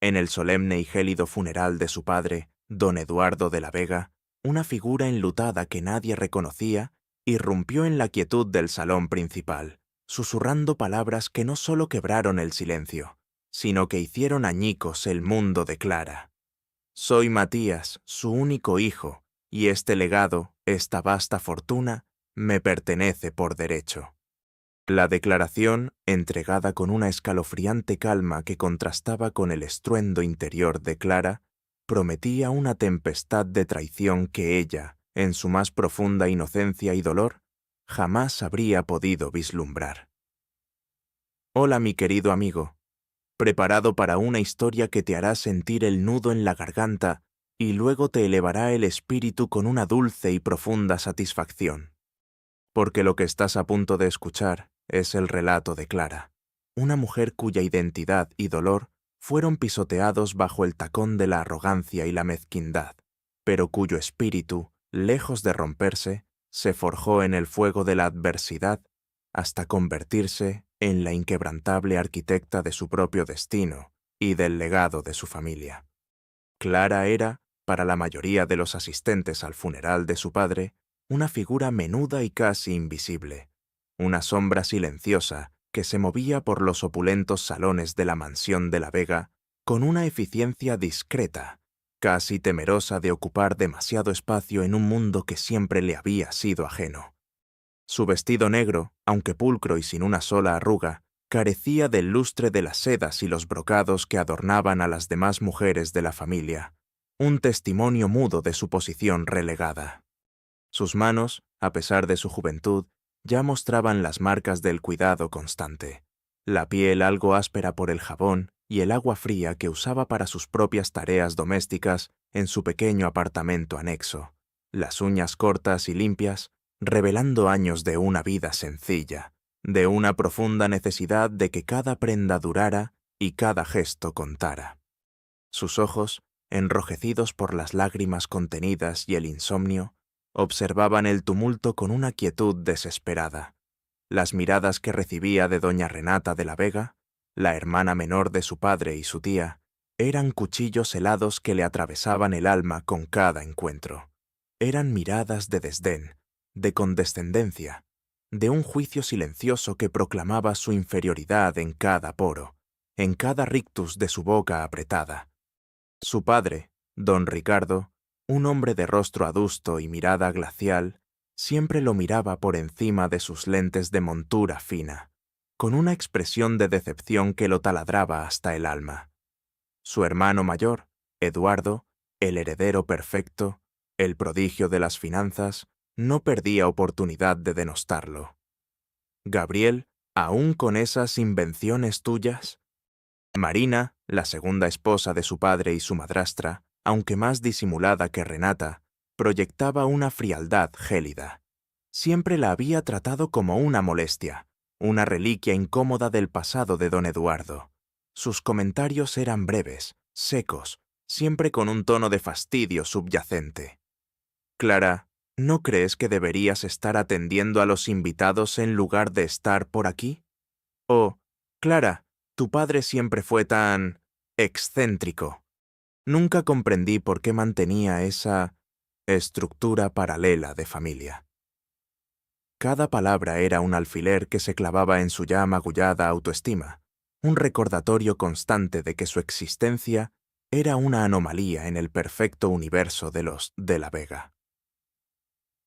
En el solemne y gélido funeral de su padre, don Eduardo de la Vega, una figura enlutada que nadie reconocía irrumpió en la quietud del salón principal, susurrando palabras que no solo quebraron el silencio, sino que hicieron añicos el mundo de Clara. Soy Matías, su único hijo, y este legado, esta vasta fortuna, me pertenece por derecho. La declaración, entregada con una escalofriante calma que contrastaba con el estruendo interior de Clara, prometía una tempestad de traición que ella, en su más profunda inocencia y dolor, jamás habría podido vislumbrar. Hola, mi querido amigo, preparado para una historia que te hará sentir el nudo en la garganta y luego te elevará el espíritu con una dulce y profunda satisfacción. Porque lo que estás a punto de escuchar es el relato de Clara, una mujer cuya identidad y dolor fueron pisoteados bajo el tacón de la arrogancia y la mezquindad, pero cuyo espíritu, lejos de romperse, se forjó en el fuego de la adversidad hasta convertirse en la inquebrantable arquitecta de su propio destino y del legado de su familia. Clara era, para la mayoría de los asistentes al funeral de su padre, una figura menuda y casi invisible, una sombra silenciosa que se movía por los opulentos salones de la mansión de la Vega con una eficiencia discreta, casi temerosa de ocupar demasiado espacio en un mundo que siempre le había sido ajeno. Su vestido negro, aunque pulcro y sin una sola arruga, carecía del lustre de las sedas y los brocados que adornaban a las demás mujeres de la familia, un testimonio mudo de su posición relegada. Sus manos, a pesar de su juventud, ya mostraban las marcas del cuidado constante, la piel algo áspera por el jabón y el agua fría que usaba para sus propias tareas domésticas en su pequeño apartamento anexo, las uñas cortas y limpias, revelando años de una vida sencilla, de una profunda necesidad de que cada prenda durara y cada gesto contara. Sus ojos, enrojecidos por las lágrimas contenidas y el insomnio, observaban el tumulto con una quietud desesperada. Las miradas que recibía de doña Renata de la Vega, la hermana menor de su padre y su tía, eran cuchillos helados que le atravesaban el alma con cada encuentro. Eran miradas de desdén, de condescendencia, de un juicio silencioso que proclamaba su inferioridad en cada poro, en cada rictus de su boca apretada. Su padre, don Ricardo, un hombre de rostro adusto y mirada glacial, siempre lo miraba por encima de sus lentes de montura fina, con una expresión de decepción que lo taladraba hasta el alma. Su hermano mayor, Eduardo, el heredero perfecto, el prodigio de las finanzas, no perdía oportunidad de denostarlo. Gabriel, aún con esas invenciones tuyas. Marina, la segunda esposa de su padre y su madrastra, aunque más disimulada que Renata, proyectaba una frialdad gélida. Siempre la había tratado como una molestia, una reliquia incómoda del pasado de don Eduardo. Sus comentarios eran breves, secos, siempre con un tono de fastidio subyacente. Clara, ¿no crees que deberías estar atendiendo a los invitados en lugar de estar por aquí? O, Clara, tu padre siempre fue tan excéntrico. Nunca comprendí por qué mantenía esa estructura paralela de familia. Cada palabra era un alfiler que se clavaba en su ya magullada autoestima, un recordatorio constante de que su existencia era una anomalía en el perfecto universo de los de la Vega.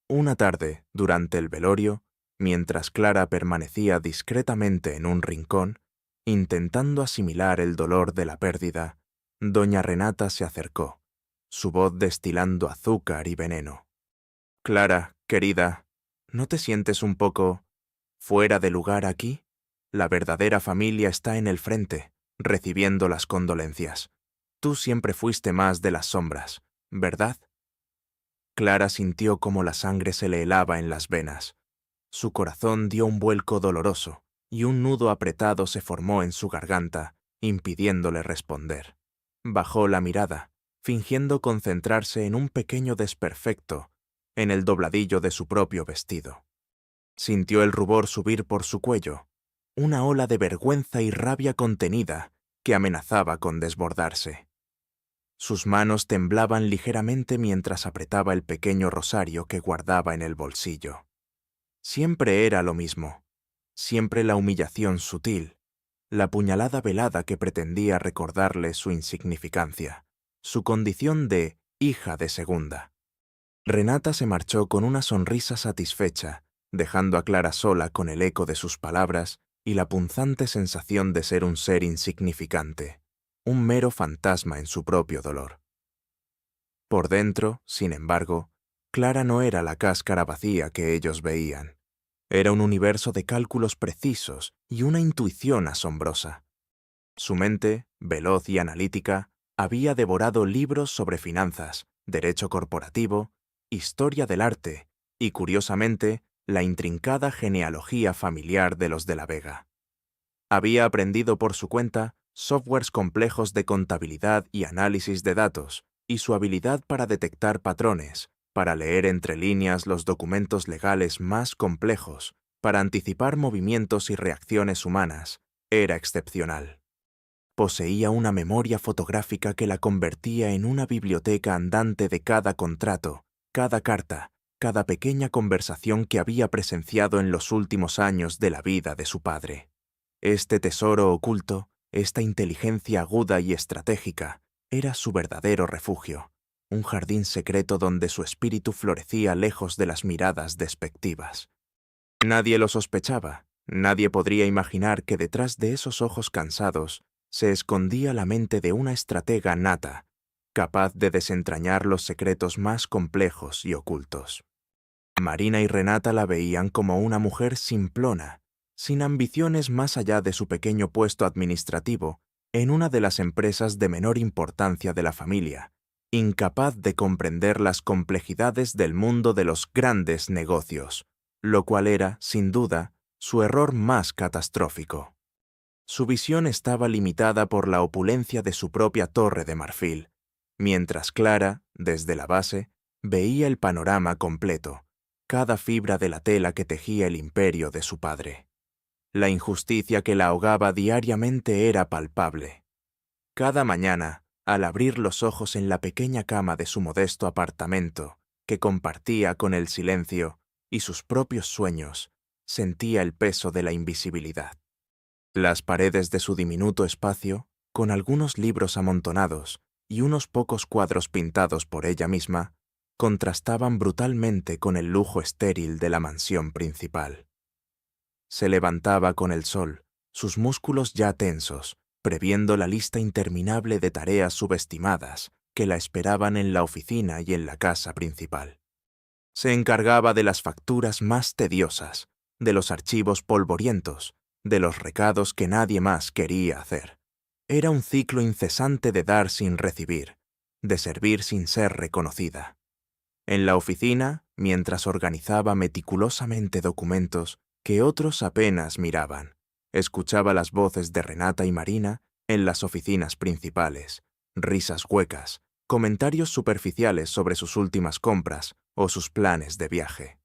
Una tarde, durante el velorio, mientras Clara permanecía discretamente en un rincón, intentando asimilar el dolor de la pérdida, doña Renata se acercó, su voz destilando azúcar y veneno. «Clara, querida, ¿no te sientes un poco fuera de lugar aquí? La verdadera familia está en el frente, recibiendo las condolencias. Tú siempre fuiste más de las sombras, ¿verdad?» Clara sintió cómo la sangre se le helaba en las venas. Su corazón dio un vuelco doloroso y un nudo apretado se formó en su garganta, impidiéndole responder. Bajó la mirada, fingiendo concentrarse en un pequeño desperfecto en el dobladillo de su propio vestido. Sintió el rubor subir por su cuello, una ola de vergüenza y rabia contenida que amenazaba con desbordarse. Sus manos temblaban ligeramente mientras apretaba el pequeño rosario que guardaba en el bolsillo. Siempre era lo mismo, siempre la humillación sutil, la puñalada velada que pretendía recordarle su insignificancia, su condición de hija de segunda. Renata se marchó con una sonrisa satisfecha, dejando a Clara sola con el eco de sus palabras y la punzante sensación de ser un ser insignificante, un mero fantasma en su propio dolor. Por dentro, sin embargo, Clara no era la cáscara vacía que ellos veían. Era un universo de cálculos precisos y una intuición asombrosa. Su mente, veloz y analítica, había devorado libros sobre finanzas, derecho corporativo, historia del arte y, curiosamente, la intrincada genealogía familiar de los de la Vega. Había aprendido por su cuenta softwares complejos de contabilidad y análisis de datos, y su habilidad para detectar patrones, para leer entre líneas los documentos legales más complejos, para anticipar movimientos y reacciones humanas, era excepcional. Poseía una memoria fotográfica que la convertía en una biblioteca andante de cada contrato, cada carta, cada pequeña conversación que había presenciado en los últimos años de la vida de su padre. Este tesoro oculto, esta inteligencia aguda y estratégica, era su verdadero refugio, un jardín secreto donde su espíritu florecía lejos de las miradas despectivas. Nadie lo sospechaba, nadie podría imaginar que detrás de esos ojos cansados se escondía la mente de una estratega nata, capaz de desentrañar los secretos más complejos y ocultos. Marina y Renata la veían como una mujer simplona, sin ambiciones más allá de su pequeño puesto administrativo en una de las empresas de menor importancia de la familia, incapaz de comprender las complejidades del mundo de los grandes negocios, lo cual era, sin duda, su error más catastrófico. Su visión estaba limitada por la opulencia de su propia torre de marfil, mientras Clara, desde la base, veía el panorama completo, cada fibra de la tela que tejía el imperio de su padre. La injusticia que la ahogaba diariamente era palpable. Cada mañana, al abrir los ojos en la pequeña cama de su modesto apartamento, que compartía con el silencio y sus propios sueños, sentía el peso de la invisibilidad. Las paredes de su diminuto espacio, con algunos libros amontonados y unos pocos cuadros pintados por ella misma, contrastaban brutalmente con el lujo estéril de la mansión principal. Se levantaba con el sol, sus músculos ya tensos, previendo la lista interminable de tareas subestimadas que la esperaban en la oficina y en la casa principal. Se encargaba de las facturas más tediosas, de los archivos polvorientos, de los recados que nadie más quería hacer. Era un ciclo incesante de dar sin recibir, de servir sin ser reconocida. En la oficina, mientras organizaba meticulosamente documentos que otros apenas miraban, escuchaba las voces de Renata y Marina en las oficinas principales, risas huecas, comentarios superficiales sobre sus últimas compras o sus planes de viaje.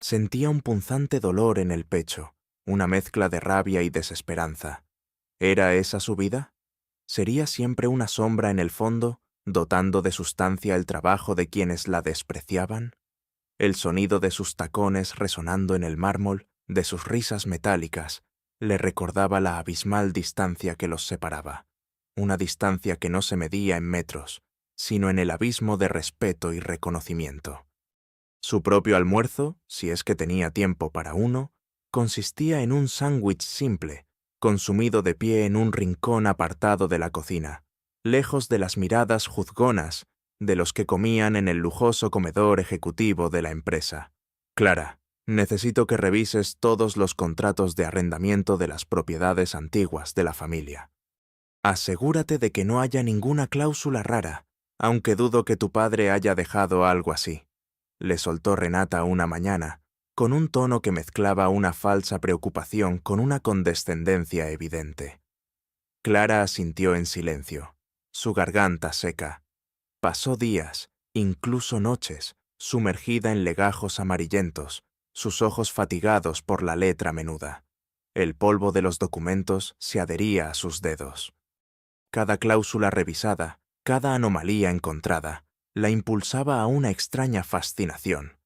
Sentía un punzante dolor en el pecho, una mezcla de rabia y desesperanza. ¿Era esa su vida? ¿Sería siempre una sombra en el fondo, dotando de sustancia el trabajo de quienes la despreciaban? El sonido de sus tacones resonando en el mármol, de sus risas metálicas, le recordaba la abismal distancia que los separaba, una distancia que no se medía en metros, sino en el abismo de respeto y reconocimiento. Su propio almuerzo, si es que tenía tiempo para uno, consistía en un sándwich simple, consumido de pie en un rincón apartado de la cocina, lejos de las miradas juzgonas de los que comían en el lujoso comedor ejecutivo de la empresa. Clara, necesito que revises todos los contratos de arrendamiento de las propiedades antiguas de la familia. Asegúrate de que no haya ninguna cláusula rara, aunque dudo que tu padre haya dejado algo así, le soltó Renata una mañana, con un tono que mezclaba una falsa preocupación con una condescendencia evidente. Clara asintió en silencio, su garganta seca. Pasó días, incluso noches, sumergida en legajos amarillentos, sus ojos fatigados por la letra menuda. El polvo de los documentos se adhería a sus dedos. Cada cláusula revisada, cada anomalía encontrada, la impulsaba a una extraña fascinación.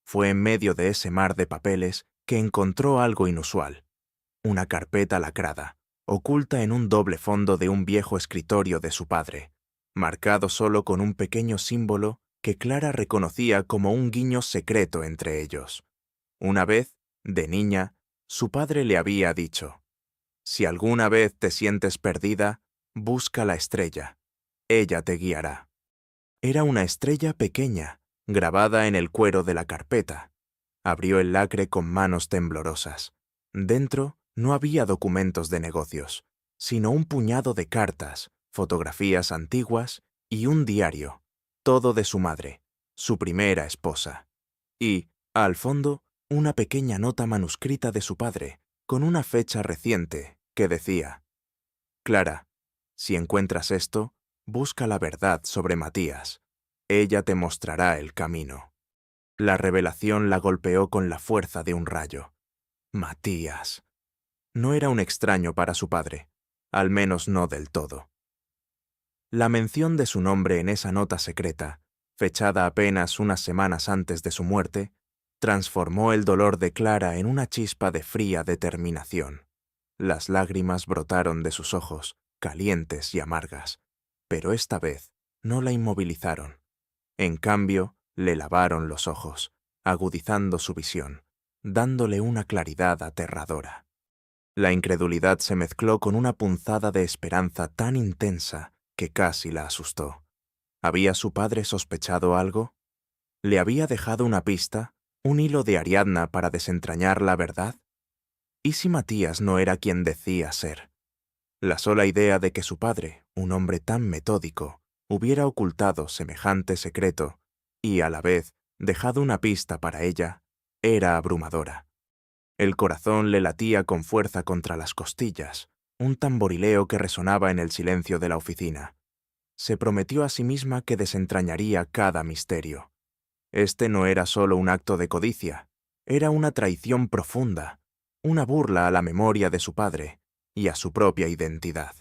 Fue en medio de ese mar de papeles que encontró algo inusual. Una carpeta lacrada, oculta en un doble fondo de un viejo escritorio de su padre, marcado solo con un pequeño símbolo que Clara reconocía como un guiño secreto entre ellos. Una vez, de niña, su padre le había dicho: «Si alguna vez te sientes perdida, busca la estrella. Ella te guiará». Era una estrella pequeña, grabada en el cuero de la carpeta. Abrió el lacre con manos temblorosas. Dentro no había documentos de negocios, sino un puñado de cartas, fotografías antiguas y un diario, todo de su madre, su primera esposa. Y, al fondo, una pequeña nota manuscrita de su padre, con una fecha reciente, que decía: «Clara, si encuentras esto, busca la verdad sobre Matías. Ella te mostrará el camino». La revelación la golpeó con la fuerza de un rayo. Matías. No era un extraño para su padre, al menos no del todo. La mención de su nombre en esa nota secreta, fechada apenas unas semanas antes de su muerte, transformó el dolor de Clara en una chispa de fría determinación. Las lágrimas brotaron de sus ojos, calientes y amargas, pero esta vez no la inmovilizaron. En cambio, le lavaron los ojos, agudizando su visión, dándole una claridad aterradora. La incredulidad se mezcló con una punzada de esperanza tan intensa que casi la asustó. ¿Había su padre sospechado algo? ¿Le había dejado una pista, un hilo de Ariadna para desentrañar la verdad? ¿Y si Matías no era quien decía ser? La sola idea de que su padre, un hombre tan metódico, hubiera ocultado semejante secreto y, a la vez, dejado una pista para ella, era abrumadora. El corazón le latía con fuerza contra las costillas, un tamborileo que resonaba en el silencio de la oficina. Se prometió a sí misma que desentrañaría cada misterio. Este no era solo un acto de codicia, era una traición profunda, una burla a la memoria de su padre y a su propia identidad.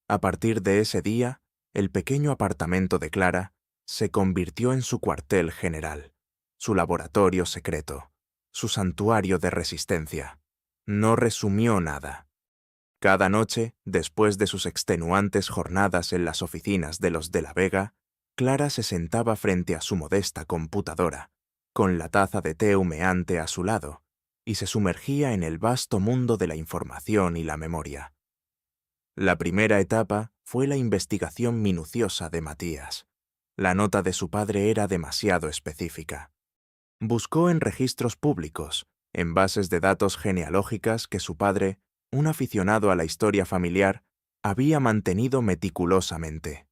A partir de ese día, el pequeño apartamento de Clara se convirtió en su cuartel general, su laboratorio secreto, su santuario de resistencia. No resumió nada. Cada noche, después de sus extenuantes jornadas en las oficinas de los de la Vega, Clara se sentaba frente a su modesta computadora, con la taza de té humeante a su lado, y se sumergía en el vasto mundo de la información y la memoria. La primera etapa fue la investigación minuciosa de Matías. La nota de su padre era demasiado específica. Buscó en registros públicos, en bases de datos genealógicas que su padre, un aficionado a la historia familiar, había mantenido meticulosamente.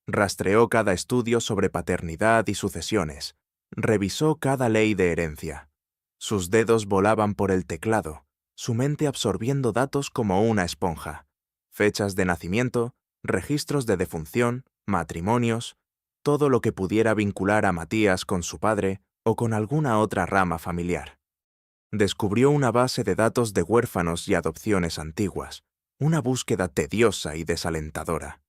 Rastreó cada estudio sobre paternidad y sucesiones, revisó cada ley de herencia. Sus dedos volaban por el teclado, su mente absorbiendo datos como una esponja. Fechas de nacimiento, registros de defunción, matrimonios, todo lo que pudiera vincular a Matías con su padre o con alguna otra rama familiar. Descubrió una base de datos de huérfanos y adopciones antiguas, una búsqueda tediosa y desalentadora.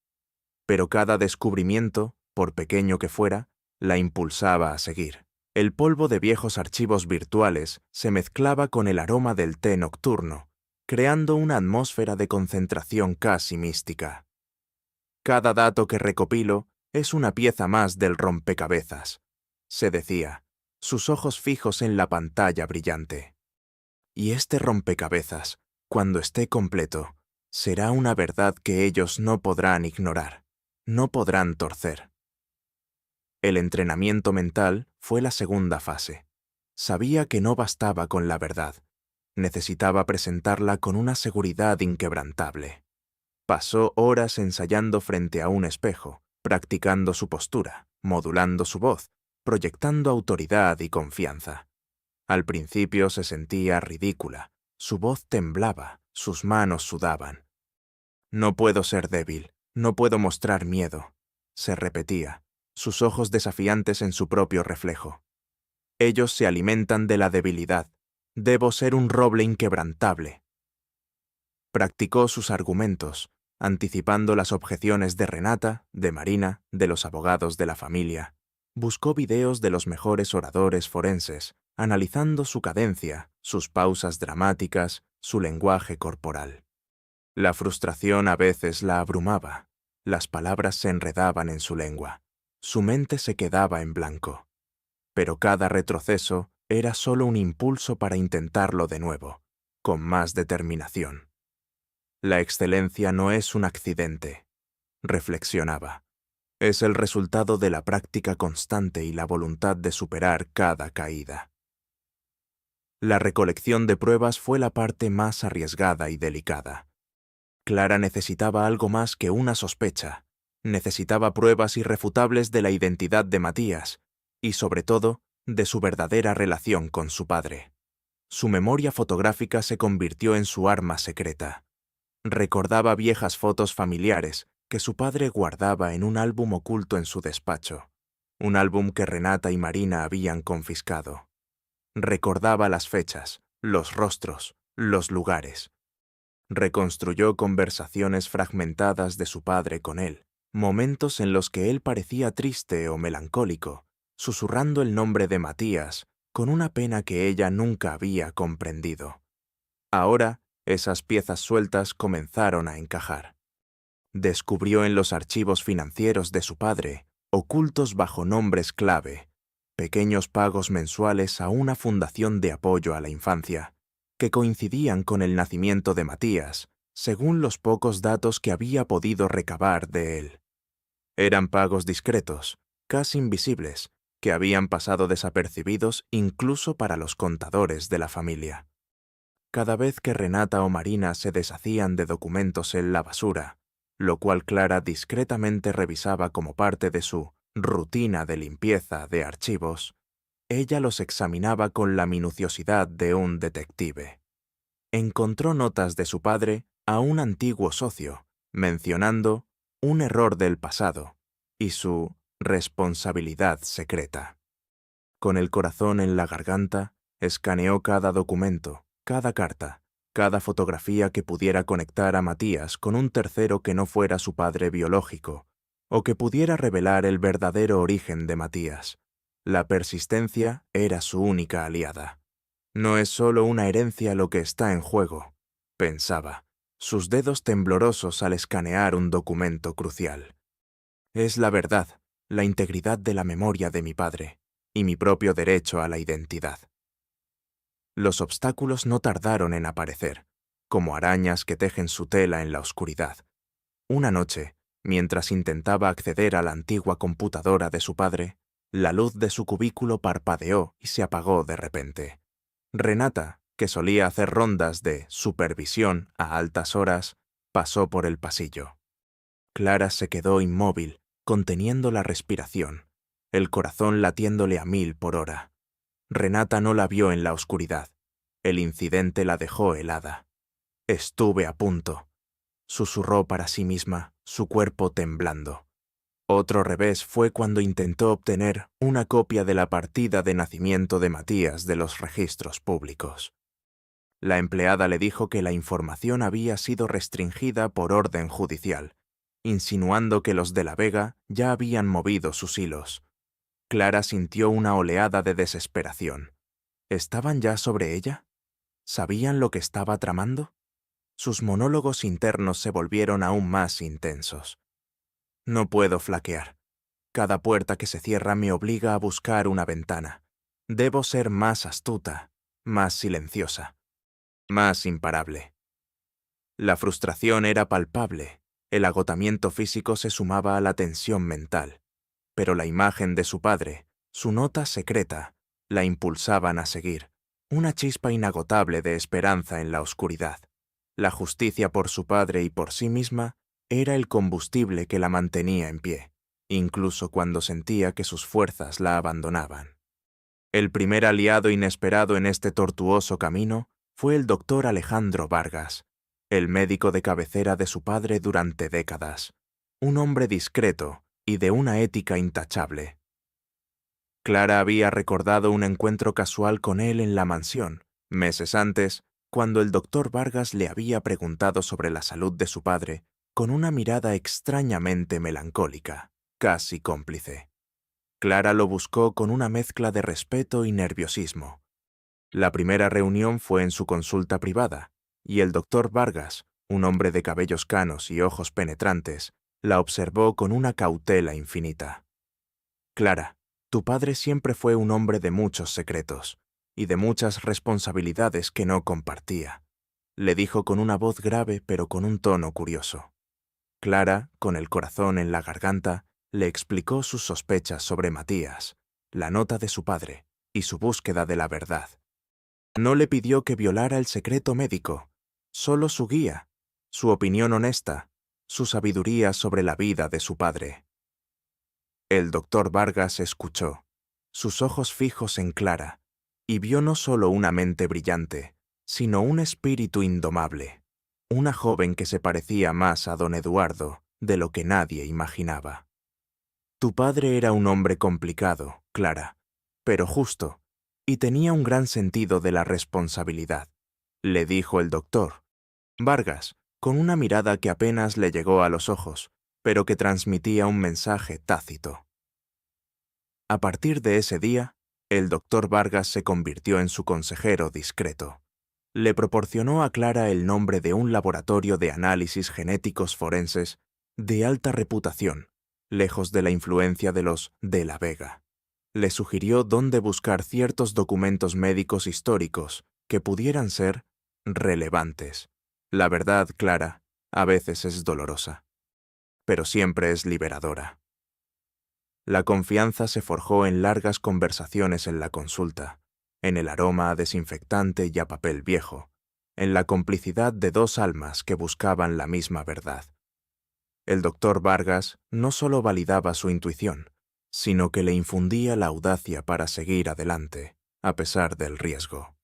Pero cada descubrimiento, por pequeño que fuera, la impulsaba a seguir. El polvo de viejos archivos virtuales se mezclaba con el aroma del té nocturno, creando una atmósfera de concentración casi mística. Cada dato que recopilo es una pieza más del rompecabezas, se decía, sus ojos fijos en la pantalla brillante. Y este rompecabezas, cuando esté completo, será una verdad que ellos no podrán ignorar, no podrán torcer. El entrenamiento mental fue la segunda fase. Sabía que no bastaba con la verdad. Necesitaba presentarla con una seguridad inquebrantable. Pasó horas ensayando frente a un espejo, practicando su postura, modulando su voz, proyectando autoridad y confianza. Al principio se sentía ridícula, su voz temblaba, sus manos sudaban. «No puedo ser débil, no puedo mostrar miedo», se repetía, sus ojos desafiantes en su propio reflejo. «Ellos se alimentan de la debilidad. Debo ser un roble inquebrantable». Practicó sus argumentos, Anticipando las objeciones de Renata, de Marina, de los abogados de la familia, buscó videos de los mejores oradores forenses, analizando su cadencia, sus pausas dramáticas, su lenguaje corporal. La frustración a veces la abrumaba. Las palabras se enredaban en su lengua. Su mente se quedaba en blanco. Pero cada retroceso era solo un impulso para intentarlo de nuevo, con más determinación. La excelencia no es un accidente, reflexionaba. Es el resultado de la práctica constante y la voluntad de superar cada caída. La recolección de pruebas fue la parte más arriesgada y delicada. Clara necesitaba algo más que una sospecha. Necesitaba pruebas irrefutables de la identidad de Matías y, sobre todo, de su verdadera relación con su padre. Su memoria fotográfica se convirtió en su arma secreta. Recordaba viejas fotos familiares que su padre guardaba en un álbum oculto en su despacho, un álbum que Renata y Marina habían confiscado. Recordaba las fechas, los rostros, los lugares. Reconstruyó conversaciones fragmentadas de su padre con él, momentos en los que él parecía triste o melancólico, susurrando el nombre de Matías con una pena que ella nunca había comprendido. Ahora, esas piezas sueltas comenzaron a encajar. Descubrió en los archivos financieros de su padre, ocultos bajo nombres clave, pequeños pagos mensuales a una fundación de apoyo a la infancia, que coincidían con el nacimiento de Matías, según los pocos datos que había podido recabar de él. Eran pagos discretos, casi invisibles, que habían pasado desapercibidos incluso para los contadores de la familia. Cada vez que Renata o Marina se deshacían de documentos en la basura, lo cual Clara discretamente revisaba como parte de su rutina de limpieza de archivos, ella los examinaba con la minuciosidad de un detective. Encontró notas de su padre a un antiguo socio, mencionando un error del pasado y su responsabilidad secreta. Con el corazón en la garganta, escaneó cada documento, cada carta, cada fotografía que pudiera conectar a Matías con un tercero que no fuera su padre biológico, o que pudiera revelar el verdadero origen de Matías. La persistencia era su única aliada. No es solo una herencia lo que está en juego, pensaba, sus dedos temblorosos al escanear un documento crucial. Es la verdad, la integridad de la memoria de mi padre, y mi propio derecho a la identidad. Los obstáculos no tardaron en aparecer, como arañas que tejen su tela en la oscuridad. Una noche, mientras intentaba acceder a la antigua computadora de su padre, la luz de su cubículo parpadeó y se apagó de repente. Renata, que solía hacer rondas de supervisión a altas horas, pasó por el pasillo. Clara se quedó inmóvil, conteniendo la respiración, el corazón latiéndole a 1000 por hora. Renata no la vio en la oscuridad. El incidente la dejó helada. Estuve a punto, susurró para sí misma, su cuerpo temblando. Otro revés fue cuando intentó obtener una copia de la partida de nacimiento de Matías de los registros públicos. La empleada le dijo que la información había sido restringida por orden judicial, insinuando que los de la Vega ya habían movido sus hilos. Clara sintió una oleada de desesperación. ¿Estaban ya sobre ella? ¿Sabían lo que estaba tramando? Sus monólogos internos se volvieron aún más intensos. No puedo flaquear. Cada puerta que se cierra me obliga a buscar una ventana. Debo ser más astuta, más silenciosa, más imparable. La frustración era palpable. El agotamiento físico se sumaba a la tensión mental. Pero la imagen de su padre, su nota secreta, la impulsaban a seguir, una chispa inagotable de esperanza en la oscuridad. La justicia por su padre y por sí misma era el combustible que la mantenía en pie, incluso cuando sentía que sus fuerzas la abandonaban. El primer aliado inesperado en este tortuoso camino fue el doctor Alejandro Vargas, el médico de cabecera de su padre durante décadas, un hombre discreto y de una ética intachable. Clara había recordado un encuentro casual con él en la mansión, meses antes, cuando el doctor Vargas le había preguntado sobre la salud de su padre con una mirada extrañamente melancólica, casi cómplice. Clara lo buscó con una mezcla de respeto y nerviosismo. La primera reunión fue en su consulta privada, y el doctor Vargas, un hombre de cabellos canos y ojos penetrantes, la observó con una cautela infinita. Clara, tu padre siempre fue un hombre de muchos secretos y de muchas responsabilidades que no compartía, le dijo con una voz grave pero con un tono curioso. Clara, con el corazón en la garganta, le explicó sus sospechas sobre Matías, la nota de su padre y su búsqueda de la verdad. No le pidió que violara el secreto médico, solo su guía, su opinión honesta, su sabiduría sobre la vida de su padre. El doctor Vargas escuchó, sus ojos fijos en Clara, y vio no solo una mente brillante, sino un espíritu indomable, una joven que se parecía más a don Eduardo de lo que nadie imaginaba. Tu padre era un hombre complicado, Clara, pero justo, y tenía un gran sentido de la responsabilidad, le dijo el doctor. Vargas, con una mirada que apenas le llegó a los ojos, pero que transmitía un mensaje tácito. A partir de ese día, el doctor Vargas se convirtió en su consejero discreto. Le proporcionó a Clara el nombre de un laboratorio de análisis genéticos forenses de alta reputación, lejos de la influencia de los de la Vega. Le sugirió dónde buscar ciertos documentos médicos históricos que pudieran ser relevantes. La verdad, Clara, a veces es dolorosa, pero siempre es liberadora. La confianza se forjó en largas conversaciones en la consulta, en el aroma a desinfectante y a papel viejo, en la complicidad de dos almas que buscaban la misma verdad. El doctor Vargas no solo validaba su intuición, sino que le infundía la audacia para seguir adelante, a pesar del riesgo.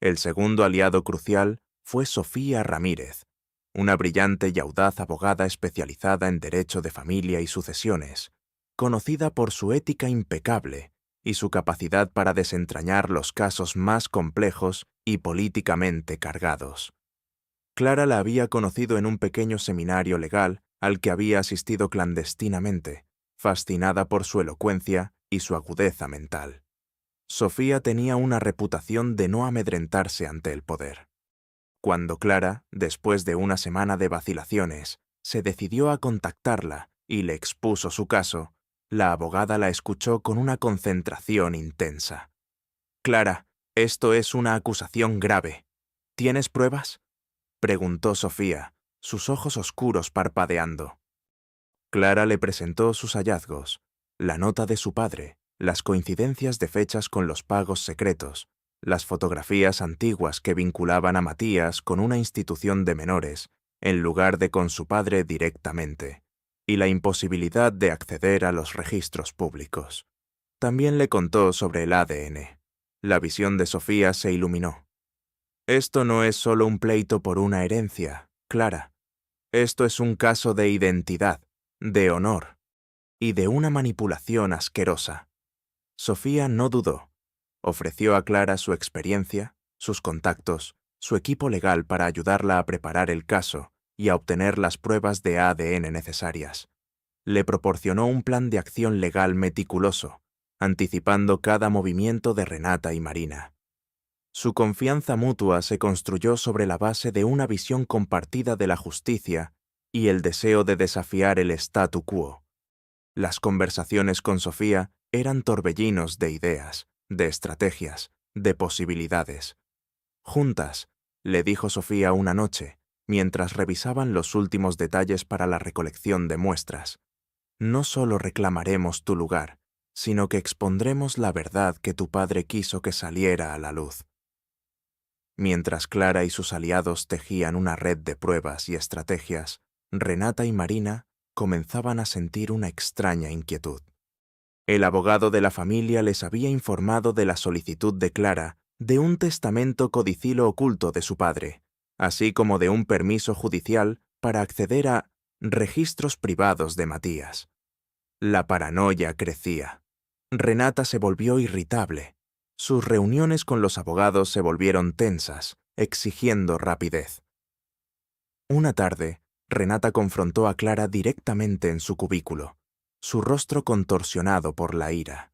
El segundo aliado crucial fue Sofía Ramírez, una brillante y audaz abogada especializada en derecho de familia y sucesiones, conocida por su ética impecable y su capacidad para desentrañar los casos más complejos y políticamente cargados. Clara la había conocido en un pequeño seminario legal al que había asistido clandestinamente, fascinada por su elocuencia y su agudeza mental. Sofía tenía una reputación de no amedrentarse ante el poder. Cuando Clara, después de una semana de vacilaciones, se decidió a contactarla y le expuso su caso, la abogada la escuchó con una concentración intensa. «Clara, esto es una acusación grave. ¿Tienes pruebas?», preguntó Sofía, sus ojos oscuros parpadeando. Clara le presentó sus hallazgos, la nota de su padre, las coincidencias de fechas con los pagos secretos, las fotografías antiguas que vinculaban a Matías con una institución de menores, en lugar de con su padre directamente, y la imposibilidad de acceder a los registros públicos. También le contó sobre el ADN. La visión de Sofía se iluminó. Esto no es solo un pleito por una herencia, Clara. Esto es un caso de identidad, de honor y de una manipulación asquerosa. Sofía no dudó. Ofreció a Clara su experiencia, sus contactos, su equipo legal para ayudarla a preparar el caso y a obtener las pruebas de ADN necesarias. Le proporcionó un plan de acción legal meticuloso, anticipando cada movimiento de Renata y Marina. Su confianza mutua se construyó sobre la base de una visión compartida de la justicia y el deseo de desafiar el statu quo. Las conversaciones con Sofía eran torbellinos de ideas, de estrategias, de posibilidades. Juntas, le dijo Sofía una noche, mientras revisaban los últimos detalles para la recolección de muestras, no solo reclamaremos tu lugar, sino que expondremos la verdad que tu padre quiso que saliera a la luz. Mientras Clara y sus aliados tejían una red de pruebas y estrategias, Renata y Marina comenzaban a sentir una extraña inquietud. El abogado de la familia les había informado de la solicitud de Clara de un testamento codicilo oculto de su padre, así como de un permiso judicial para acceder a registros privados de Matías. La paranoia crecía. Renata se volvió irritable. Sus reuniones con los abogados se volvieron tensas, exigiendo rapidez. Una tarde, Renata confrontó a Clara directamente en su cubículo, su rostro contorsionado por la ira.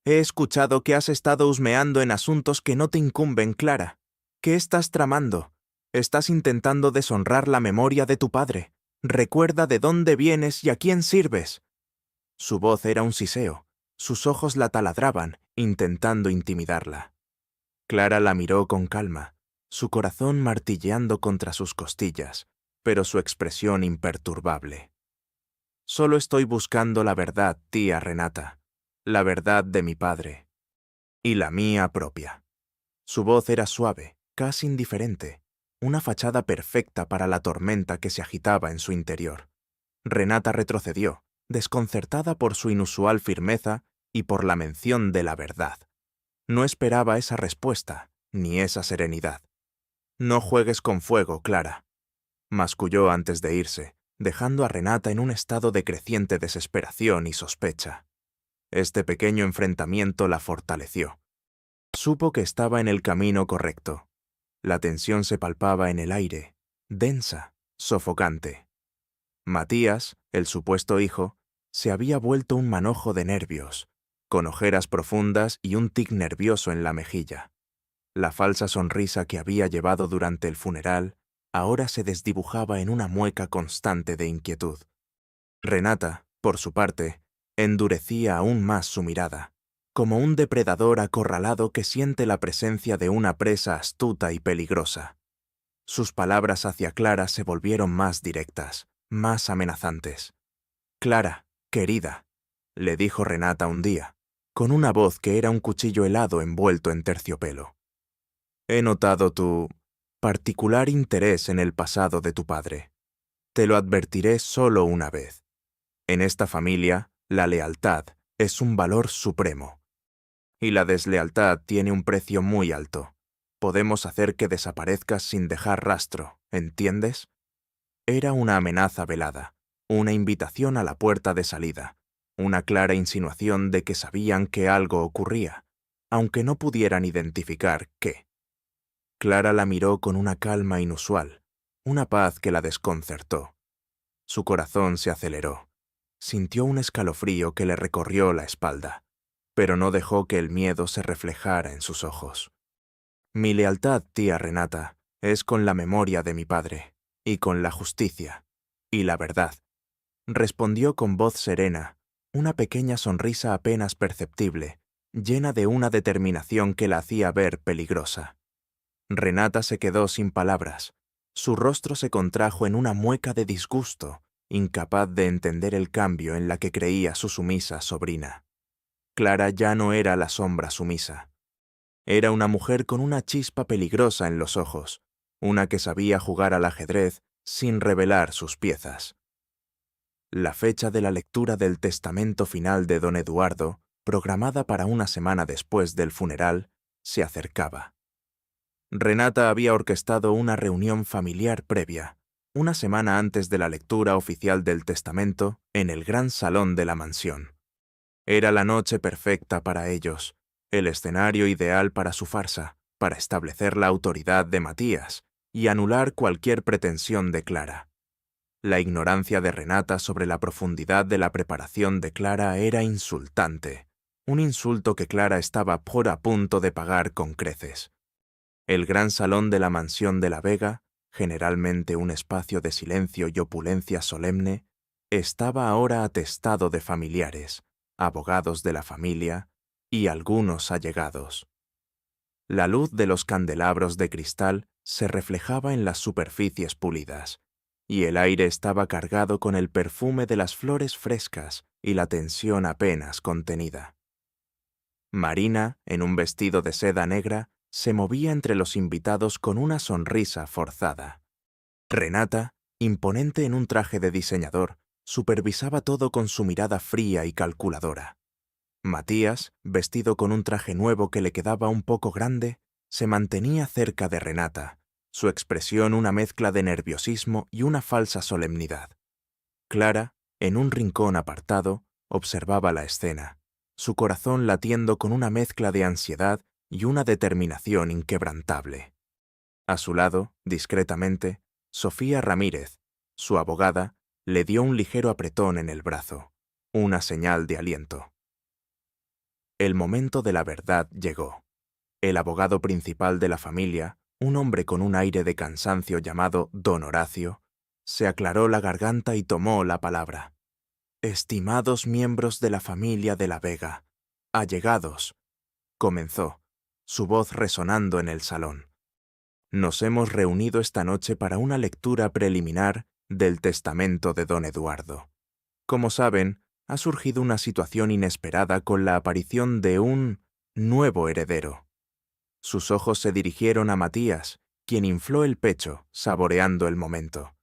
«He escuchado que has estado husmeando en asuntos que no te incumben, Clara. ¿Qué estás tramando? Estás intentando deshonrar la memoria de tu padre. Recuerda de dónde vienes y a quién sirves». Su voz era un siseo, sus ojos la taladraban, intentando intimidarla. Clara la miró con calma, su corazón martilleando contra sus costillas, pero su expresión imperturbable. «Solo estoy buscando la verdad, tía Renata, la verdad de mi padre, y la mía propia». Su voz era suave, casi indiferente, una fachada perfecta para la tormenta que se agitaba en su interior. Renata retrocedió, desconcertada por su inusual firmeza y por la mención de la verdad. No esperaba esa respuesta, ni esa serenidad. «No juegues con fuego, Clara», masculló antes de irse, dejando a Renata en un estado de creciente desesperación y sospecha. Este pequeño enfrentamiento la fortaleció. Supo que estaba en el camino correcto. La tensión se palpaba en el aire, densa, sofocante. Matías, el supuesto hijo, se había vuelto un manojo de nervios, con ojeras profundas y un tic nervioso en la mejilla. La falsa sonrisa que había llevado durante el funeral ahora se desdibujaba en una mueca constante de inquietud. Renata, por su parte, endurecía aún más su mirada, como un depredador acorralado que siente la presencia de una presa astuta y peligrosa. Sus palabras hacia Clara se volvieron más directas, más amenazantes. «Clara, querida», le dijo Renata un día, con una voz que era un cuchillo helado envuelto en terciopelo. «He notado tu particular interés en el pasado de tu padre. Te lo advertiré solo una vez. En esta familia, la lealtad es un valor supremo. Y la deslealtad tiene un precio muy alto. Podemos hacer que desaparezcas sin dejar rastro, ¿entiendes?» Era una amenaza velada, una invitación a la puerta de salida, una clara insinuación de que sabían que algo ocurría, aunque no pudieran identificar qué. Clara la miró con una calma inusual, una paz que la desconcertó. Su corazón se aceleró. Sintió un escalofrío que le recorrió la espalda, pero no dejó que el miedo se reflejara en sus ojos. «Mi lealtad, tía Renata, es con la memoria de mi padre, y con la justicia, y la verdad», respondió con voz serena, una pequeña sonrisa apenas perceptible, llena de una determinación que la hacía ver peligrosa. Renata se quedó sin palabras. Su rostro se contrajo en una mueca de disgusto, incapaz de entender el cambio en la que creía su sumisa sobrina. Clara ya no era la sombra sumisa. Era una mujer con una chispa peligrosa en los ojos, una que sabía jugar al ajedrez sin revelar sus piezas. La fecha de la lectura del testamento final de don Eduardo, programada para una semana después del funeral, se acercaba. Renata había orquestado una reunión familiar previa, una semana antes de la lectura oficial del testamento, en el gran salón de la mansión. Era la noche perfecta para ellos, el escenario ideal para su farsa, para establecer la autoridad de Matías y anular cualquier pretensión de Clara. La ignorancia de Renata sobre la profundidad de la preparación de Clara era insultante, un insulto que Clara estaba por a punto de pagar con creces. El gran salón de la mansión de la Vega, generalmente un espacio de silencio y opulencia solemne, estaba ahora atestado de familiares, abogados de la familia y algunos allegados. La luz de los candelabros de cristal se reflejaba en las superficies pulidas, y el aire estaba cargado con el perfume de las flores frescas y la tensión apenas contenida. Marina, en un vestido de seda negra, se movía entre los invitados con una sonrisa forzada. Renata, imponente en un traje de diseñador, supervisaba todo con su mirada fría y calculadora. Matías, vestido con un traje nuevo que le quedaba un poco grande, se mantenía cerca de Renata, su expresión una mezcla de nerviosismo y una falsa solemnidad. Clara, en un rincón apartado, observaba la escena, su corazón latiendo con una mezcla de ansiedad y una determinación inquebrantable. A su lado, discretamente, Sofía Ramírez, Su abogada le dio un ligero apretón en el brazo, una señal de aliento. El momento de la verdad llegó. El abogado principal de la familia, un hombre con un aire de cansancio llamado Don Horacio, se aclaró la garganta y tomó la palabra. «Estimados miembros de la familia de la Vega, allegados», comenzó, su voz resonando en el salón. «Nos hemos reunido esta noche para una lectura preliminar del testamento de don Eduardo. Como saben, ha surgido una situación inesperada con la aparición de un nuevo heredero». Sus ojos se dirigieron a Matías, quien infló el pecho, saboreando el momento.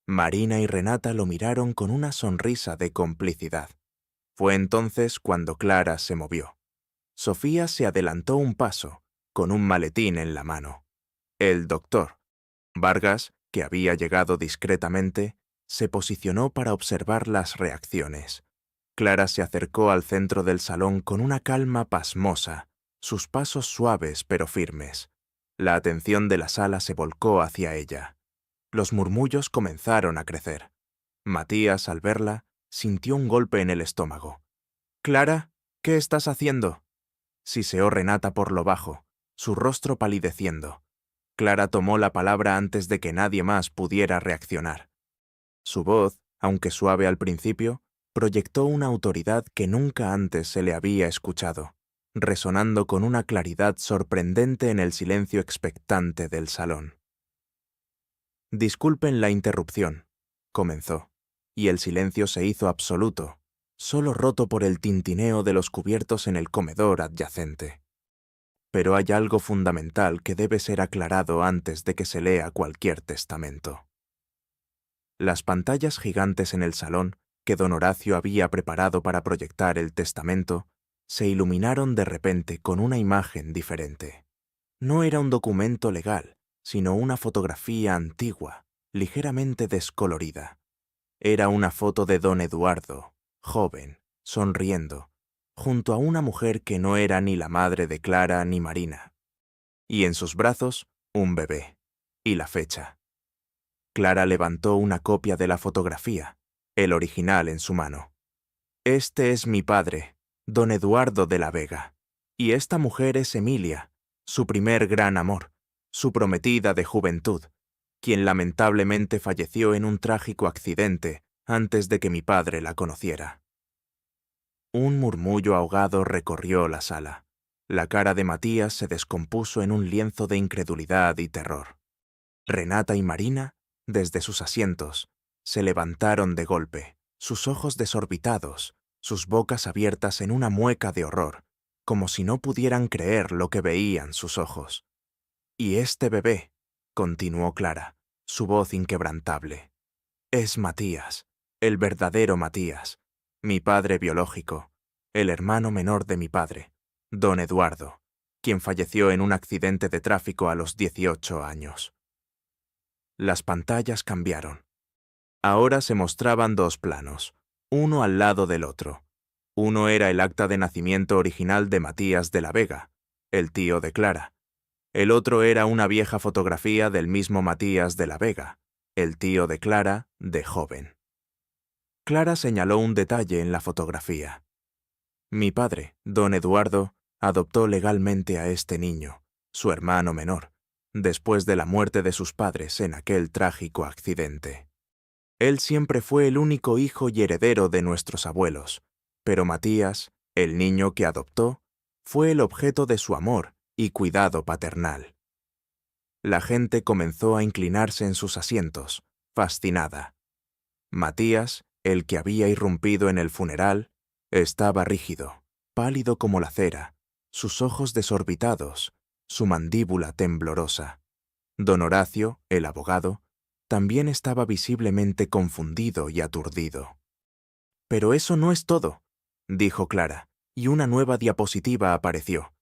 Marina y Renata lo miraron con una sonrisa de complicidad. Fue entonces cuando Clara se movió. Sofía se adelantó un paso, con un maletín en la mano. El doctor Vargas, que había llegado discretamente, se posicionó para observar las reacciones. Clara se acercó al centro del salón con una calma pasmosa, sus pasos suaves pero firmes. La atención de la sala se volcó hacia ella. Los murmullos comenzaron a crecer. Matías, al verla, sintió un golpe en el estómago. «Clara, ¿qué estás haciendo?», siseó Renata por lo bajo, su rostro palideciendo. Clara tomó la palabra antes de que nadie más pudiera reaccionar. Su voz, aunque suave al principio, proyectó una autoridad que nunca antes se le había escuchado, resonando con una claridad sorprendente en el silencio expectante del salón. «Disculpen la interrupción», comenzó, y el silencio se hizo absoluto, solo roto por el tintineo de los cubiertos en el comedor adyacente. «Pero hay algo fundamental que debe ser aclarado antes de que se lea cualquier testamento». Las pantallas gigantes en el salón, que don Horacio había preparado para proyectar el testamento, se iluminaron de repente con una imagen diferente. No era un documento legal, sino una fotografía antigua, ligeramente descolorida. Era una foto de don Eduardo, joven, sonriendo, junto a una mujer que no era ni la madre de Clara ni Marina. Y en sus brazos, un bebé. Y la fecha. Clara levantó una copia de la fotografía, el original en su mano. «Este es mi padre, don Eduardo de la Vega. Y esta mujer es Emilia, su primer gran amor, su prometida de juventud, quien lamentablemente falleció en un trágico accidente antes de que mi padre la conociera». Un murmullo ahogado recorrió la sala. La cara de Matías se descompuso en un lienzo de incredulidad y terror. Renata y Marina, desde sus asientos, se levantaron de golpe, sus ojos desorbitados, sus bocas abiertas en una mueca de horror, como si no pudieran creer lo que veían sus ojos. «Y este bebé», continuó Clara, su voz inquebrantable, «es Matías, el verdadero Matías, mi padre biológico, el hermano menor de mi padre, don Eduardo, quien falleció en un accidente de tráfico a los 18 años». Las pantallas cambiaron. Ahora se mostraban dos planos, uno al lado del otro. Uno era el acta de nacimiento original de Matías de la Vega, el tío de Clara. El otro era una vieja fotografía del mismo Matías de la Vega, el tío de Clara, de joven. Clara señaló un detalle en la fotografía. «Mi padre, don Eduardo, adoptó legalmente a este niño, su hermano menor, después de la muerte de sus padres en aquel trágico accidente. Él siempre fue el único hijo y heredero de nuestros abuelos, pero Matías, el niño que adoptó, fue el objeto de su amor y cuidado paternal». La gente comenzó a inclinarse en sus asientos, fascinada. Matías, el que había irrumpido en el funeral, estaba rígido, pálido como la cera, sus ojos desorbitados, su mandíbula temblorosa. Don Horacio, el abogado, también estaba visiblemente confundido y aturdido. «Pero eso no es todo», dijo Clara, y una nueva diapositiva apareció.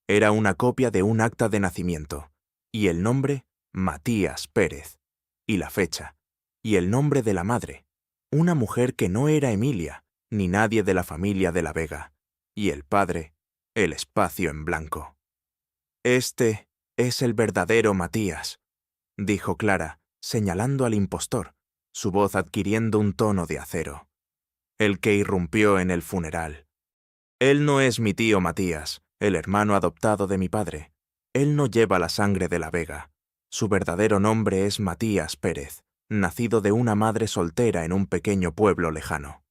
Era una copia de un acta de nacimiento, y el nombre, Matías Pérez, y la fecha, y el nombre de la madre, una mujer que no era Emilia, ni nadie de la familia de la Vega, y el padre, el espacio en blanco. «Este es el verdadero Matías», dijo Clara, señalando al impostor, su voz adquiriendo un tono de acero. El que irrumpió en el funeral. Él no es mi tío Matías, el hermano adoptado de mi padre. Él no lleva la sangre de la Vega. Su verdadero nombre es Matías Pérez, nacido de una madre soltera en un pequeño pueblo lejano.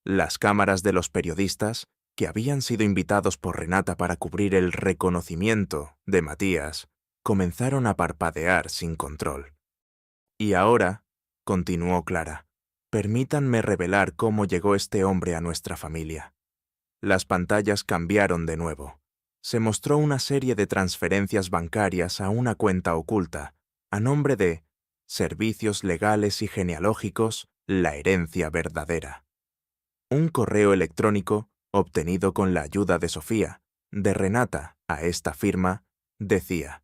Las cámaras de los periodistas, que habían sido invitados por Renata para cubrir el reconocimiento de Matías, comenzaron a parpadear sin control. Y ahora, continuó Clara, permítanme revelar cómo llegó este hombre a nuestra familia. Las pantallas cambiaron de nuevo. Se mostró una serie de transferencias bancarias a una cuenta oculta, a nombre de Servicios Legales y Genealógicos, la herencia verdadera. Un correo electrónico, obtenido con la ayuda de Sofía, de Renata a esta firma, decía: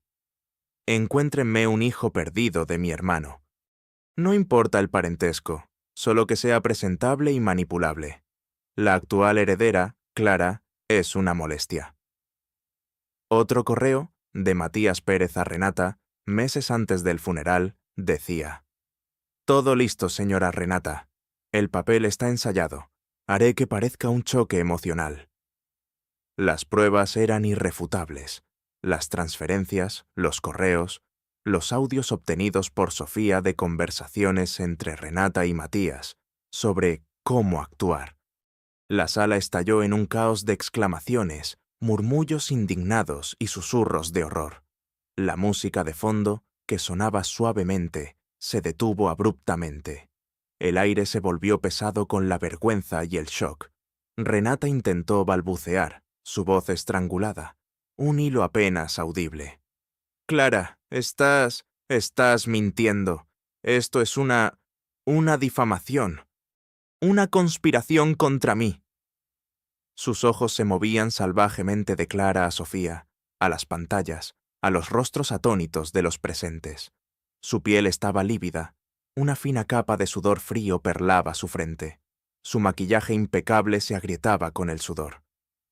«Encuéntrenme un hijo perdido de mi hermano. No importa el parentesco, solo que sea presentable y manipulable. La actual heredera, Clara, es una molestia». Otro correo, de Matías Pérez a Renata, meses antes del funeral, decía: «Todo listo, señora Renata. El papel está ensayado. Haré que parezca un choque emocional». Las pruebas eran irrefutables. Las transferencias, los correos, los audios obtenidos por Sofía de conversaciones entre Renata y Matías sobre cómo actuar. La sala estalló en un caos de exclamaciones, murmullos indignados y susurros de horror. La música de fondo, que sonaba suavemente, se detuvo abruptamente. El aire se volvió pesado con la vergüenza y el shock. Renata intentó balbucear, su voz estrangulada, un hilo apenas audible. «Clara, estás mintiendo. Esto es una difamación. Una conspiración contra mí». Sus ojos se movían salvajemente de Clara a Sofía, a las pantallas, a los rostros atónitos de los presentes. Su piel estaba lívida, una fina capa de sudor frío perlaba su frente. Su maquillaje impecable se agrietaba con el sudor.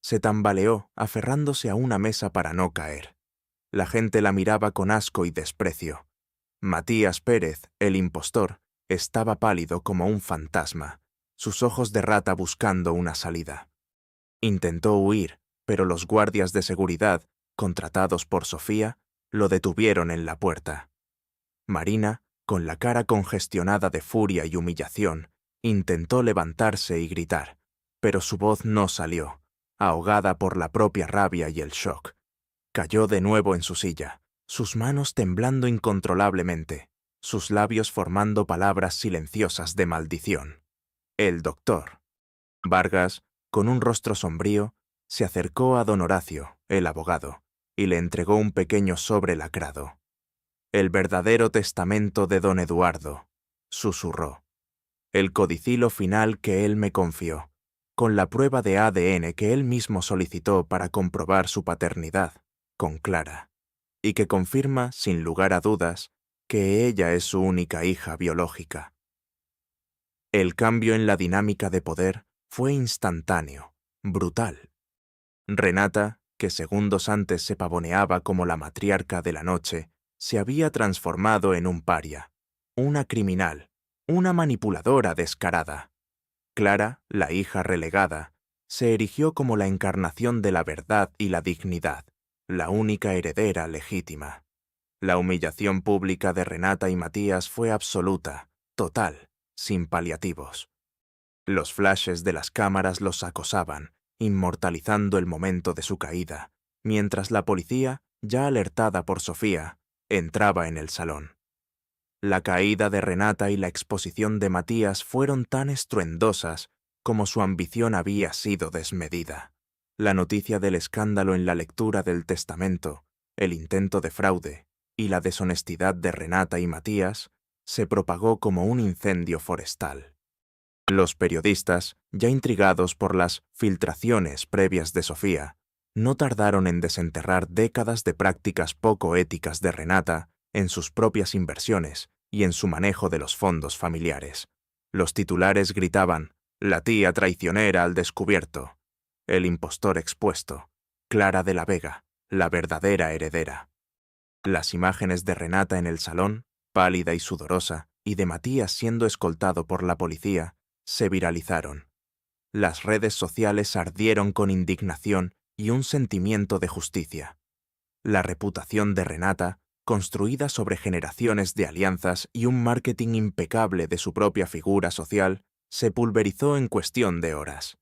Se tambaleó, aferrándose a una mesa para no caer. La gente la miraba con asco y desprecio. Matías Pérez, el impostor, estaba pálido como un fantasma, sus ojos de rata buscando una salida. Intentó huir, pero los guardias de seguridad, contratados por Sofía, lo detuvieron en la puerta. Marina, con la cara congestionada de furia y humillación, intentó levantarse y gritar, pero su voz no salió, ahogada por la propia rabia y el shock. Cayó de nuevo en su silla, sus manos temblando incontrolablemente, sus labios formando palabras silenciosas de maldición. El doctor. Vargas, con un rostro sombrío, se acercó a don Horacio, el abogado, y le entregó un pequeño sobre lacrado. «El verdadero testamento de don Eduardo», susurró. «El codicilo final que él me confió, con la prueba de ADN que él mismo solicitó para comprobar su paternidad, con Clara, y que confirma, sin lugar a dudas, que ella es su única hija biológica». El cambio en la dinámica de poder fue instantáneo, brutal. Renata, que segundos antes se pavoneaba como la matriarca de la noche, se había transformado en un paria, una criminal, una manipuladora descarada. Clara, la hija relegada, se erigió como la encarnación de la verdad y la dignidad, la única heredera legítima. La humillación pública de Renata y Matías fue absoluta, total, sin paliativos. Los flashes de las cámaras los acosaban, inmortalizando el momento de su caída, mientras la policía, ya alertada por Sofía, entraba en el salón. La caída de Renata y la exposición de Matías fueron tan estruendosas como su ambición había sido desmedida. La noticia del escándalo en la lectura del testamento, el intento de fraude y la deshonestidad de Renata y Matías se propagó como un incendio forestal. Los periodistas, ya intrigados por las filtraciones previas de Sofía, no tardaron en desenterrar décadas de prácticas poco éticas de Renata en sus propias inversiones y en su manejo de los fondos familiares. Los titulares gritaban: «La tía traicionera al descubierto», «El impostor expuesto», «Clara de la Vega, la verdadera heredera». Las imágenes de Renata en el salón, pálida y sudorosa, y de Matías siendo escoltado por la policía se viralizaron. Las redes sociales ardieron con indignación y un sentimiento de justicia. La reputación de Renata, construida sobre generaciones de alianzas y un marketing impecable de su propia figura social, se pulverizó en cuestión de horas.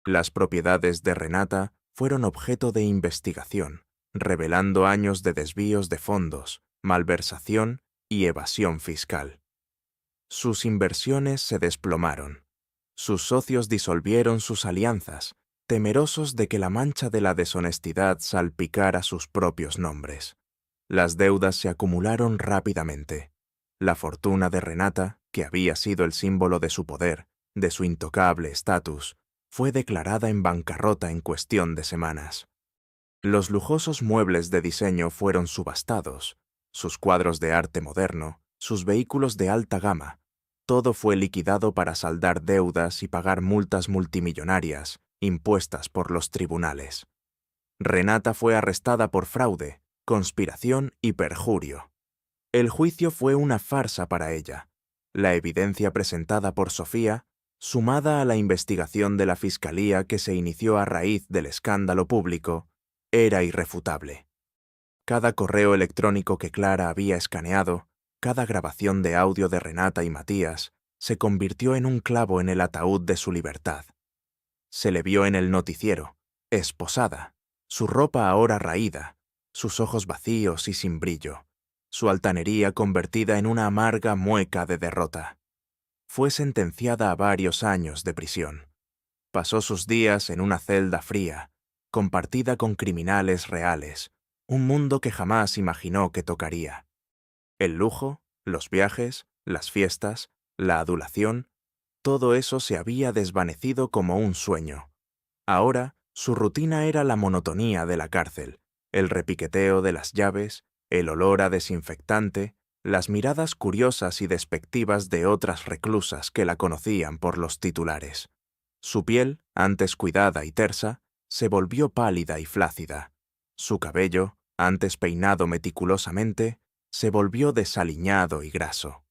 Las propiedades de Renata fueron objeto de investigación, revelando años de desvíos de fondos, malversación y evasión fiscal. Sus inversiones se desplomaron. Sus socios disolvieron sus alianzas, temerosos de que la mancha de la deshonestidad salpicara sus propios nombres. Las deudas se acumularon rápidamente. La fortuna de Renata, que había sido el símbolo de su poder, de su intocable estatus, fue declarada en bancarrota en cuestión de semanas. Los lujosos muebles de diseño fueron subastados, sus cuadros de arte moderno, sus vehículos de alta gama, todo fue liquidado para saldar deudas y pagar multas multimillonarias impuestas por los tribunales. Renata fue arrestada por fraude, conspiración y perjurio. El juicio fue una farsa para ella. La evidencia presentada por Sofía, sumada a la investigación de la Fiscalía que se inició a raíz del escándalo público, era irrefutable. Cada correo electrónico que Clara había escaneado, cada grabación de audio de Renata y Matías, se convirtió en un clavo en el ataúd de su libertad. Se le vio en el noticiero, esposada, su ropa ahora raída, sus ojos vacíos y sin brillo, su altanería convertida en una amarga mueca de derrota. Fue sentenciada a varios años de prisión. Pasó sus días en una celda fría, compartida con criminales reales, un mundo que jamás imaginó que tocaría. El lujo, los viajes, las fiestas, la adulación, todo eso se había desvanecido como un sueño. Ahora, su rutina era la monotonía de la cárcel, el repiqueteo de las llaves, el olor a desinfectante, las miradas curiosas y despectivas de otras reclusas que la conocían por los titulares. Su piel, antes cuidada y tersa, se volvió pálida y flácida. Su cabello, antes peinado meticulosamente, se volvió desaliñado y graso.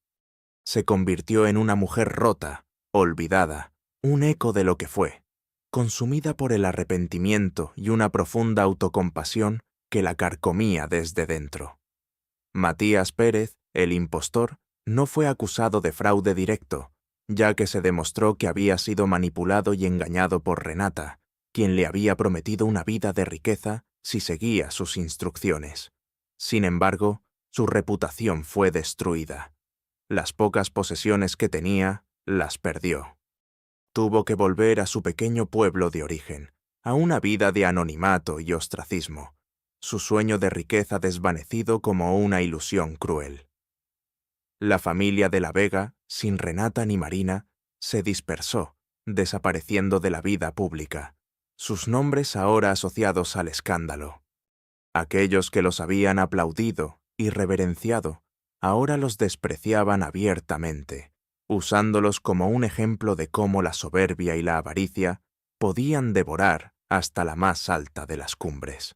Se convirtió en una mujer rota, olvidada, un eco de lo que fue, consumida por el arrepentimiento y una profunda autocompasión que la carcomía desde dentro. Matías Pérez, el impostor, no fue acusado de fraude directo, ya que se demostró que había sido manipulado y engañado por Renata, quien le había prometido una vida de riqueza si seguía sus instrucciones. Sin embargo, su reputación fue destruida. Las pocas posesiones que tenía, las perdió. Tuvo que volver a su pequeño pueblo de origen, a una vida de anonimato y ostracismo, su sueño de riqueza desvanecido como una ilusión cruel. La familia de la Vega, sin Renata ni Marina, se dispersó, desapareciendo de la vida pública, sus nombres ahora asociados al escándalo. Aquellos que los habían aplaudido y reverenciado, ahora los despreciaban abiertamente, usándolos como un ejemplo de cómo la soberbia y la avaricia podían devorar hasta la más alta de las cumbres.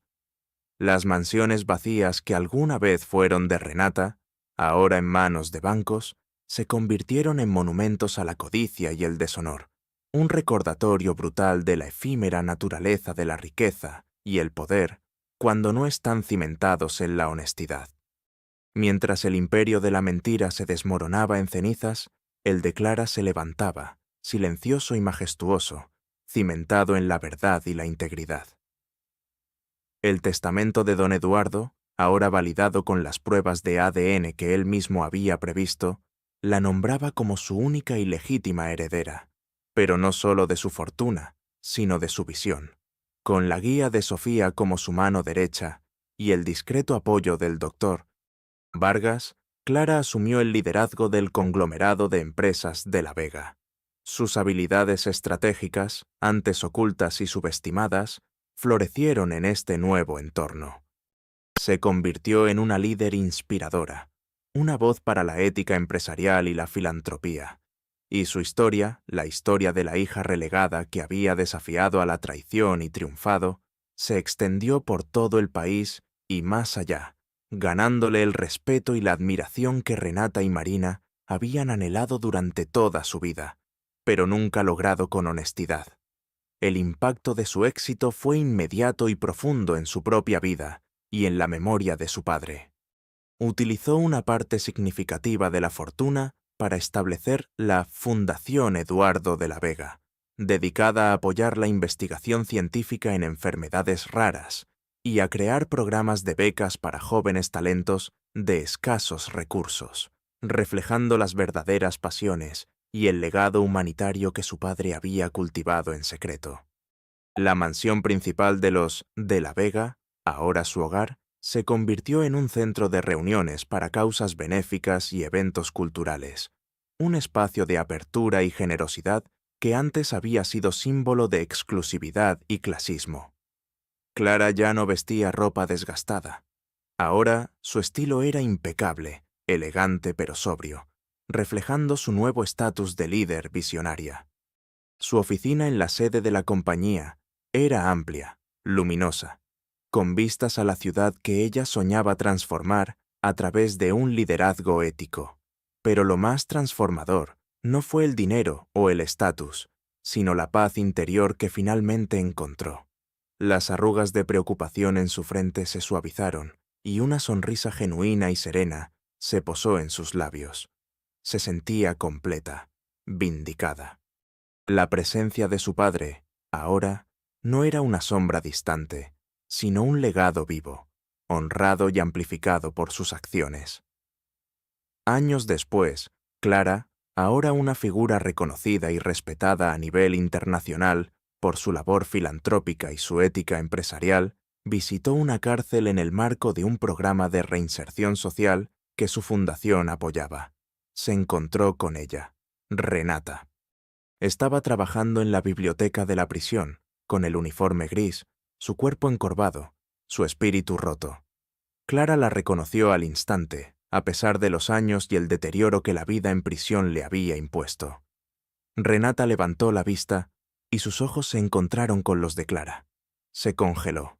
Las mansiones vacías que alguna vez fueron de Renata, ahora en manos de bancos, se convirtieron en monumentos a la codicia y el deshonor, un recordatorio brutal de la efímera naturaleza de la riqueza y el poder cuando no están cimentados en la honestidad. Mientras el imperio de la mentira se desmoronaba en cenizas, el de Clara se levantaba, silencioso y majestuoso, cimentado en la verdad y la integridad. El testamento de don Eduardo, ahora validado con las pruebas de ADN que él mismo había previsto, la nombraba como su única y legítima heredera, pero no solo de su fortuna, sino de su visión. Con la guía de Sofía como su mano derecha y el discreto apoyo del doctor Vargas, Clara asumió el liderazgo del conglomerado de empresas de La Vega. Sus habilidades estratégicas, antes ocultas y subestimadas, florecieron en este nuevo entorno. Se convirtió en una líder inspiradora, una voz para la ética empresarial y la filantropía. Y su historia, la historia de la hija relegada que había desafiado a la traición y triunfado, se extendió por todo el país y más allá, ganándole el respeto y la admiración que Renata y Marina habían anhelado durante toda su vida, pero nunca logrado con honestidad. El impacto de su éxito fue inmediato y profundo en su propia vida y en la memoria de su padre. Utilizó una parte significativa de la fortuna para establecer la Fundación Eduardo de la Vega, dedicada a apoyar la investigación científica en enfermedades raras y a crear programas de becas para jóvenes talentos de escasos recursos, reflejando las verdaderas pasiones y el legado humanitario que su padre había cultivado en secreto. La mansión principal de los de la Vega, ahora su hogar, se convirtió en un centro de reuniones para causas benéficas y eventos culturales, un espacio de apertura y generosidad que antes había sido símbolo de exclusividad y clasismo. Clara ya no vestía ropa desgastada. Ahora su estilo era impecable, elegante pero sobrio, reflejando su nuevo estatus de líder visionaria. Su oficina en la sede de la compañía era amplia, luminosa, con vistas a la ciudad que ella soñaba transformar a través de un liderazgo ético. Pero lo más transformador no fue el dinero o el estatus, sino la paz interior que finalmente encontró. Las arrugas de preocupación en su frente se suavizaron y una sonrisa genuina y serena se posó en sus labios. Se sentía completa, vindicada. La presencia de su padre, ahora, no era una sombra distante, sino un legado vivo, honrado y amplificado por sus acciones. Años después, Clara, ahora una figura reconocida y respetada a nivel internacional por su labor filantrópica y su ética empresarial, visitó una cárcel en el marco de un programa de reinserción social que su fundación apoyaba. Se encontró con ella, Renata. Estaba trabajando en la biblioteca de la prisión, con el uniforme gris, su cuerpo encorvado, su espíritu roto. Clara la reconoció al instante, a pesar de los años y el deterioro que la vida en prisión le había impuesto. Renata levantó la vista y sus ojos se encontraron con los de Clara. Se congeló.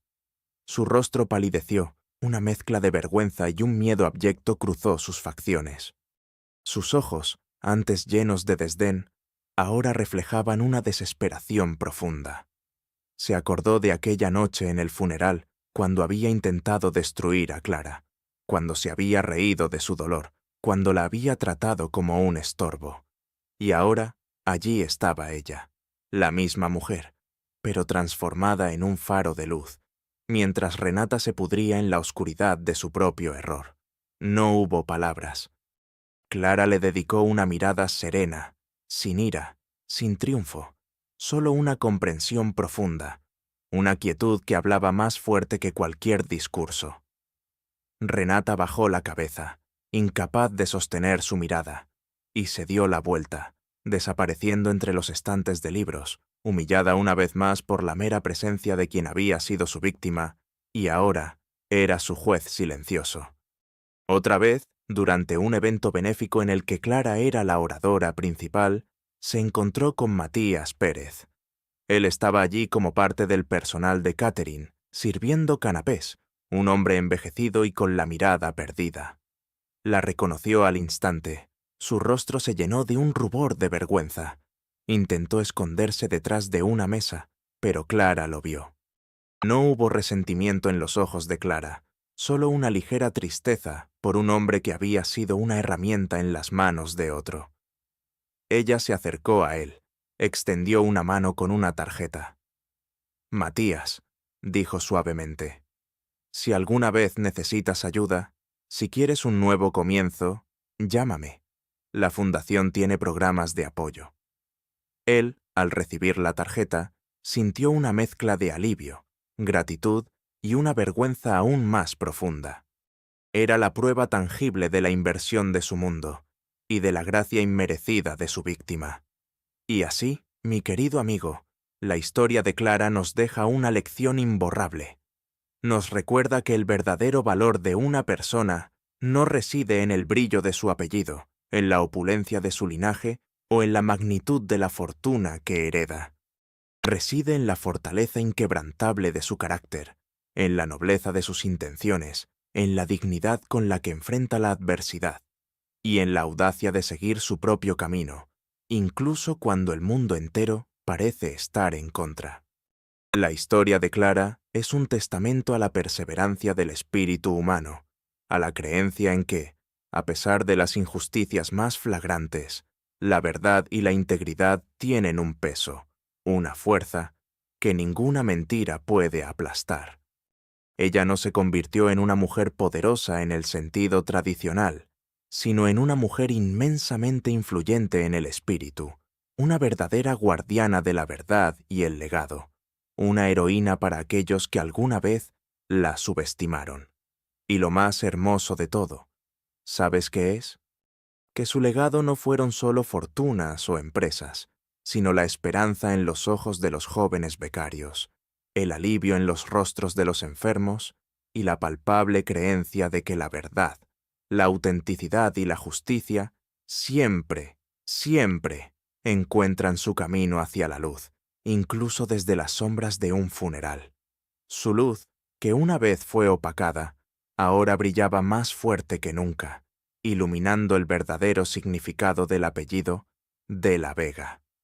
Su rostro palideció, una mezcla de vergüenza y un miedo abyecto cruzó sus facciones. Sus ojos, antes llenos de desdén, ahora reflejaban una desesperación profunda. Se acordó de aquella noche en el funeral, cuando había intentado destruir a Clara, cuando se había reído de su dolor, cuando la había tratado como un estorbo. Y ahora, allí estaba ella, la misma mujer, pero transformada en un faro de luz, mientras Renata se pudría en la oscuridad de su propio error. No hubo palabras. Clara le dedicó una mirada serena, sin ira, sin triunfo, solo una comprensión profunda, una quietud que hablaba más fuerte que cualquier discurso. Renata bajó la cabeza, incapaz de sostener su mirada, y se dio la vuelta, desapareciendo entre los estantes de libros, humillada una vez más por la mera presencia de quien había sido su víctima, y ahora era su juez silencioso. Otra vez, durante un evento benéfico en el que Clara era la oradora principal, se encontró con Matías Pérez. Él estaba allí como parte del personal de catering, sirviendo canapés, un hombre envejecido y con la mirada perdida. La reconoció al instante. Su rostro se llenó de un rubor de vergüenza. Intentó esconderse detrás de una mesa, pero Clara lo vio. No hubo resentimiento en los ojos de Clara, solo una ligera tristeza por un hombre que había sido una herramienta en las manos de otro. Ella se acercó a él, extendió una mano con una tarjeta. «Matías», dijo suavemente, «si alguna vez necesitas ayuda, si quieres un nuevo comienzo, llámame. La fundación tiene programas de apoyo». Él, al recibir la tarjeta, sintió una mezcla de alivio, gratitud y una vergüenza aún más profunda. Era la prueba tangible de la inversión de su mundo y de la gracia inmerecida de su víctima. Y así, mi querido amigo, la historia de Clara nos deja una lección imborrable. Nos recuerda que el verdadero valor de una persona no reside en el brillo de su apellido, en la opulencia de su linaje o en la magnitud de la fortuna que hereda. Reside en la fortaleza inquebrantable de su carácter, en la nobleza de sus intenciones, en la dignidad con la que enfrenta la adversidad. y en la audacia de seguir su propio camino, incluso cuando el mundo entero parece estar en contra. La historia de Clara es un testamento a la perseverancia del espíritu humano, a la creencia en que, a pesar de las injusticias más flagrantes, la verdad y la integridad tienen un peso, una fuerza, que ninguna mentira puede aplastar. Ella no se convirtió en una mujer poderosa en el sentido tradicional, sino en una mujer inmensamente influyente en el espíritu, una verdadera guardiana de la verdad y el legado, una heroína para aquellos que alguna vez la subestimaron. Y lo más hermoso de todo, ¿sabes qué es? Que su legado no fueron solo fortunas o empresas, sino la esperanza en los ojos de los jóvenes becarios, el alivio en los rostros de los enfermos y la palpable creencia de que la verdad, la autenticidad y la justicia siempre, siempre encuentran su camino hacia la luz, incluso desde las sombras de un funeral. Su luz, que una vez fue opacada, ahora brillaba más fuerte que nunca, iluminando el verdadero significado del apellido de la Vega.